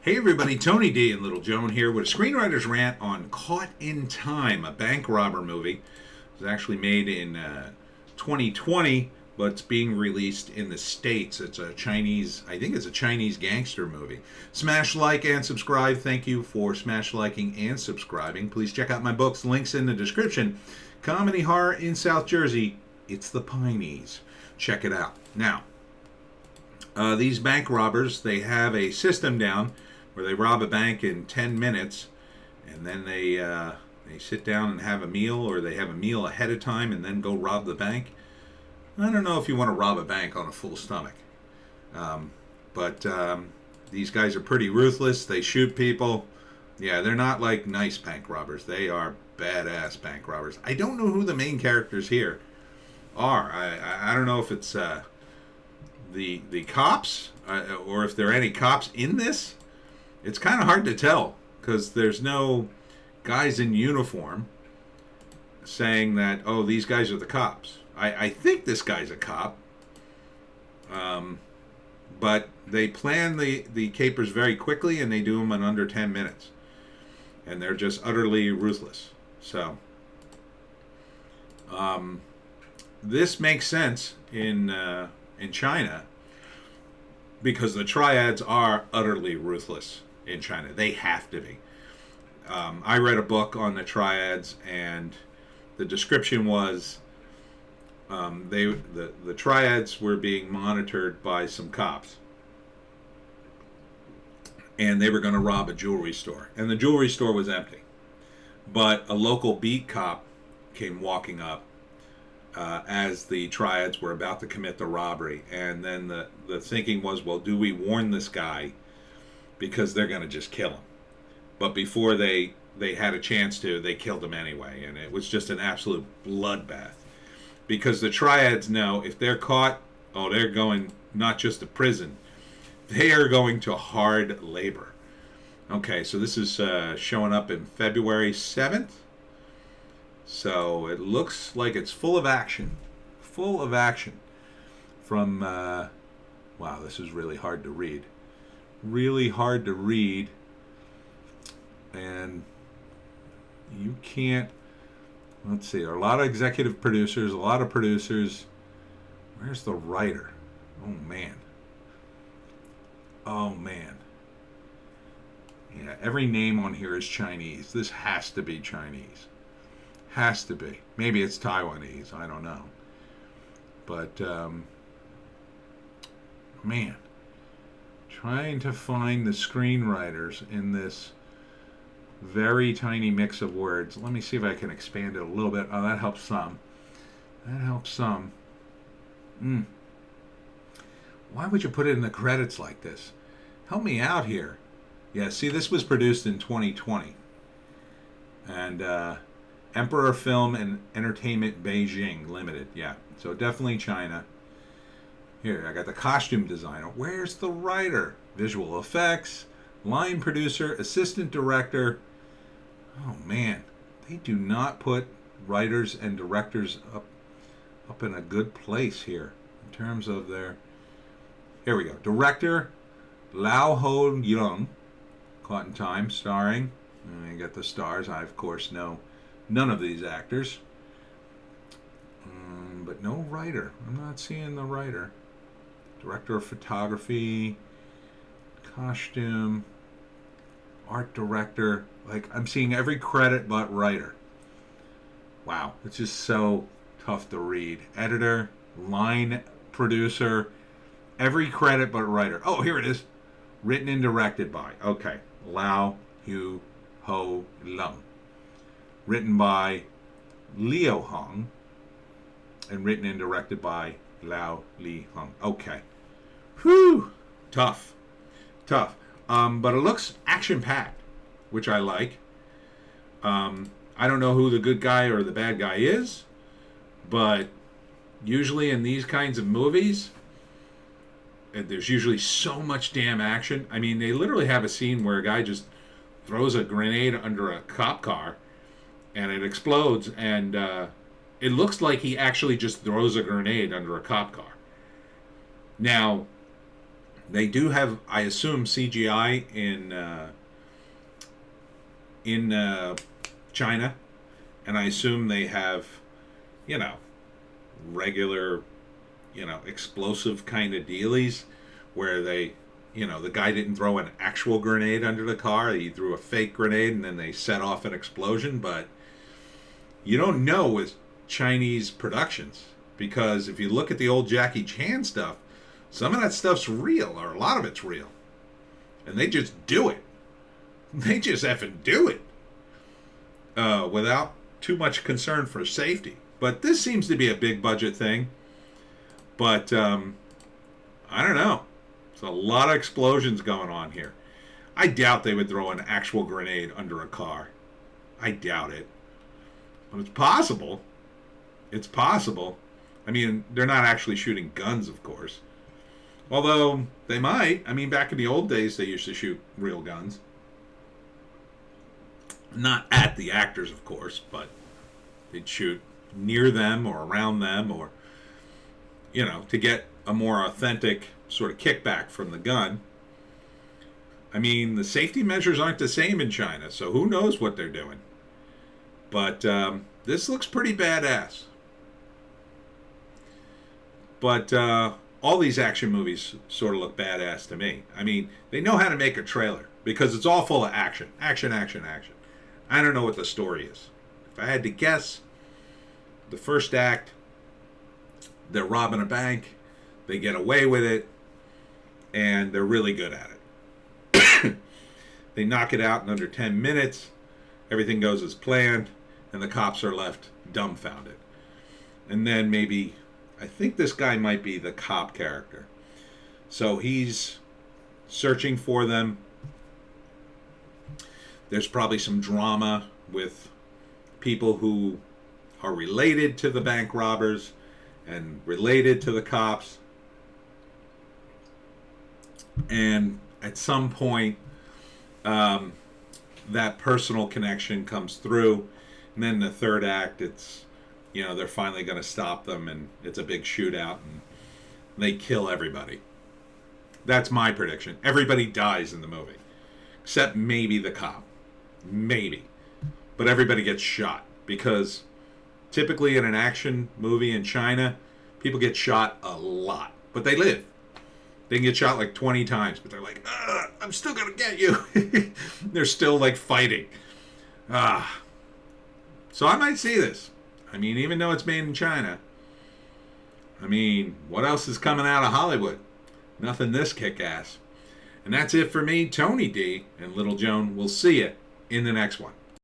Hey everybody, Tony D and Little Joan here with a Screenwriter's Rant on Caught in Time, a bank robber movie. It was actually made in 2020, but it's being released in the States. It's a Chinese, I think it's a Chinese gangster movie. Smash like and subscribe. Thank you for smash liking and subscribing. Please check out my books, links in the description. Comedy horror in South Jersey, it's the Pineys. Check it out. Now, these bank robbers, they have a system down where they rob a bank in 10 minutes, and then they sit down and have a meal, or they have a meal ahead of time and then go rob the bank. I don't know if you want to rob a bank on a full stomach, but these guys are pretty ruthless. They shoot people. Yeah, they're not like nice bank robbers. They are badass bank robbers. I don't know who the main characters here are. I don't know if it's the cops, or if there are any cops in this. It's kind of hard to tell because there's no guys in uniform saying that, oh, these guys are the cops. I think this guy's a cop, but they plan the capers very quickly and they do them in under 10 minutes. And they're just utterly ruthless. So, this makes sense in China because the triads are utterly ruthless in China. They have to be. I read a book on the triads, and the description was the triads were being monitored by some cops, and they were going to rob a jewelry store, and the jewelry store was empty. But a local beat cop came walking up as the triads were about to commit the robbery, and then the thinking was, well, do we warn this guy because they're going to just kill him? But before they had a chance to, they killed him anyway, and it was just an absolute bloodbath. Because the triads know if they're caught, oh, they're going not just to prison, they are going to hard labor. Okay, so this is showing up in February 7th. So it looks like it's full of action. Full of action. From, wow, this is really hard to read. Really hard to read. And you can't, let's see, there are a lot of executive producers, a lot of producers. Where's the writer? Oh, man. Oh, man. Yeah, every name on here is Chinese. This has to be Chinese. Has to be. Maybe it's Taiwanese. I don't know. But, man. Trying to find the screenwriters in this very tiny mix of words. Let me see if I can expand it a little bit. Oh, that helps some. That helps some. Why would you put it in the credits like this? Help me out here. Yeah, see, this was produced in 2020. And Emperor Film and Entertainment Beijing Limited. Yeah, so definitely China. Here, I got the costume designer. Where's the writer? Visual effects, line producer, assistant director. Oh, man. They do not put writers and directors up in a good place here in terms of their... Here we go. Director, Lao Ho Young. Caught in Time, starring. And you got the stars. I, of course, know none of these actors. But no writer. I'm not seeing the writer. Director of photography, costume, art director. Like, I'm seeing every credit but writer. Wow, it's just so tough to read. Editor, line producer, every credit but writer. Oh, here it is. Written and directed by. Okay. Lao Hu Ho Lung. Written by Leo Hong. And written and directed by Lao Li Hung. Okay. Whew. Tough. Tough. But it looks action-packed, which I like. I don't know who the good guy or the bad guy is, but usually in these kinds of movies, there's usually so much damn action. I mean, they literally have a scene where a guy just throws a grenade under a cop car, and it explodes, and it looks like he actually just throws a grenade under a cop car. Now, They do have, I assume, CGI in China, and I assume they have, you know, regular, explosive kind of dealies where they, the guy didn't throw an actual grenade under the car. He threw a fake grenade and then they set off an explosion. But you don't know with Chinese productions, because if you look at the old Jackie Chan stuff, some of that stuff's real, or a lot of it's real. And they just do it. They just effing do it. Without too much concern for safety. But this seems to be a big budget thing. But, I don't know. There's a lot of explosions going on here. I doubt they would throw an actual grenade under a car. I doubt it. But it's possible. It's possible. I mean, they're not actually shooting guns, of course. Although, they might. I mean, back in the old days, they used to shoot real guns. Not at the actors, of course, but they'd shoot near them or around them, or, to get a more authentic sort of kickback from the gun. I mean, the safety measures aren't the same in China, so who knows what they're doing. But this looks pretty badass. But all these action movies sort of look badass to me. I mean, they know how to make a trailer because it's all full of action. Action, action, action. I don't know what the story is. If I had to guess, the first act, they're robbing a bank, they get away with it, and they're really good at it. They knock it out in under 10 minutes, everything goes as planned, and the cops are left dumbfounded. And then maybe, I think this guy might be the cop character. So he's searching for them. There's probably some drama with people who are related to the bank robbers and related to the cops. And at some point, that personal connection comes through. And then the third act, it's, they're finally going to stop them, and it's a big shootout, and they kill everybody. That's my prediction. Everybody dies in the movie, except maybe the cop. Maybe. But everybody gets shot, because typically in an action movie in China, people get shot a lot, but they live. They can get shot like 20 times, but they're like, I'm still going to get you. They're still like fighting. So I might see this. I mean, even though it's made in China, I mean, what else is coming out of Hollywood? Nothing this kick-ass. And that's it for me, Tony D and Little Joan. We'll see you in the next one.